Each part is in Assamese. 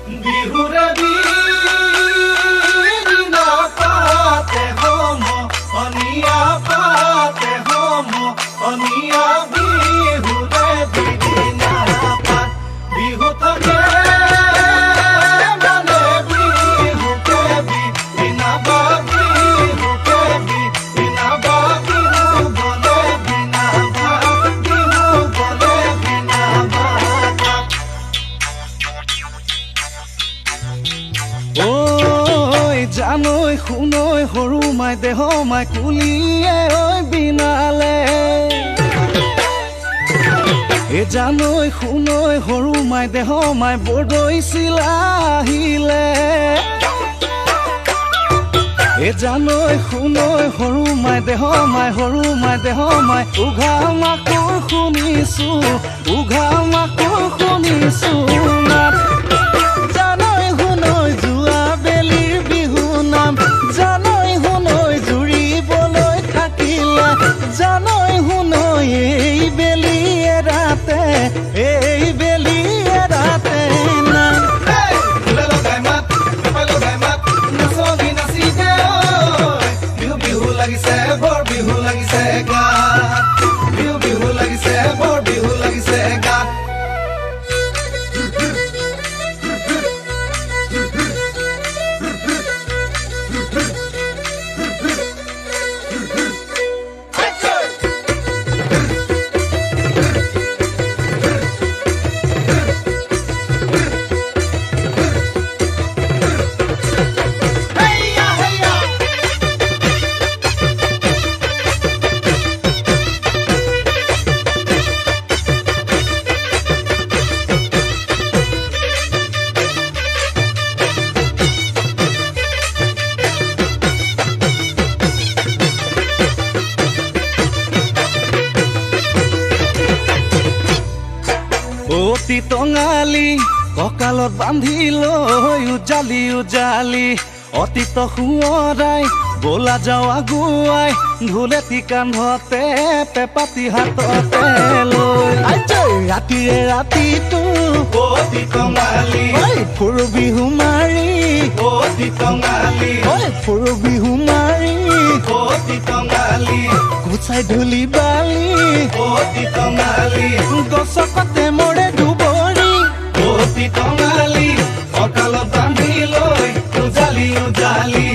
বিহুৰে দিনা পাতে হম অনিয়া পাতে হম অনিয়া বিহুৰে দিনা পাত বিহু থাকে মানে বিহুকে বিনা বা বিহুকে বিনা বা বিহু বলে বিনা বা বিহু বলে বিনা বা ঐ জানৈ শুনৈ সৰু মাই দেহ মাই কুলিয়ে ঐ বিনালে জানৈ শুনৈ সৰু মাই দেহ মাই বৰদৈ চিলা আহিলে জানৈ শুনৈ সৰু মাই দেহ মাই সৰু মাই দেহ মাই উঘা মাকৰ শুনিছো উঘা মাকৰ শুনিছো নাম জানৈ শুনৈ যোৱা বেলিৰ বিহু নাম জানৈ শুনৈ জুৰিবলৈ থাকিলে জানৈ শুনৈ এই বেলি এৰাতে নাম বিহু লাগিছে বৰ বিহু লাগিছে গাত বিহু লাগিছে বৰ বিহু লাগিছে গাত অতি টঙালি কঁকালত বান্ধি লৈ উজালি উজালি অতীত সোঁৱৰাই বলা যাওঁ আগুৱাই ঢোলেটি কান্ধতে পেপাতি হাততে লৈ ৰাতিৰে ৰাতিটো অতি টঙালি ফুৰু বিহু মাৰি অতি টঙালি ফুৰু বিহু মাৰি অতি টঙালি গুচাই ধূলি বালি অতি টঙালি গছকতে মৰে দুবৰি অতি টঙালি কঁকালত বান্ধি লৈ উজালি উজালি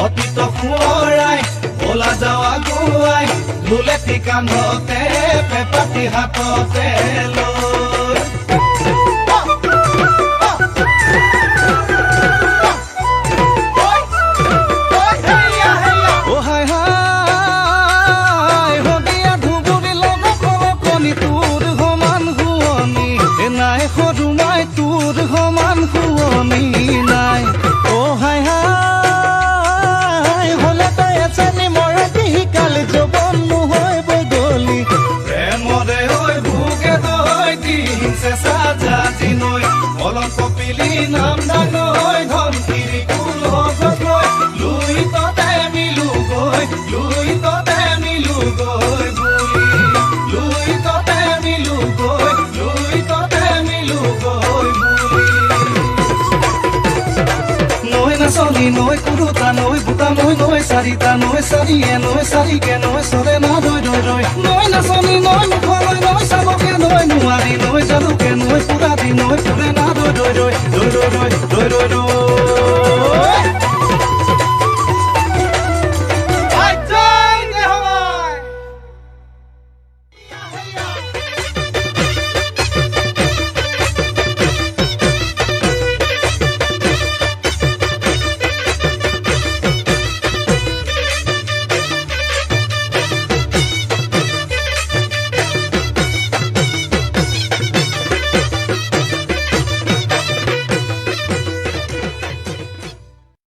অতীত সোঁৱৰাই বলা যাওঁ আগুৱাই ঢোলেটি কান্ধতে পেপাতি হাততে লৈ তোৰ সমান শুৱনি নাই অ হাই হাই হলে তই এচানি মৰতি শিকালি যৌৱন নহয় বগলি প্ৰেমৰে হৈ ভোগে তই দিন চেঁচা জাতি নৈ অলপ কপিলি নাম ডাঙৈ ধনকিৰি কুলহত লৈ লুই ততে মিলো গৈ লুই ততে মিলো গৈ বুলি লুই ততে মিলো গৈ লুই ততে মিলো গৈ নাচনি নৈ কুৰুতা নৈ বুটা নৈ চাৰিটা নৈ চাৰিয়ে নৈ চাৰিকে নৈ চৰে না ৰৈ ৰৈ ৰৈ নৈ নাচনি নৈ মুখলৈ নৈ চাবকে নৈ নোৱাৰি নৈ জালুকে নৈ পুৰা দি নৈ ফুৰে না ৰৈ ৰৈ ৰৈ ৰৈ ৰৈ ৰৈ ৰৈ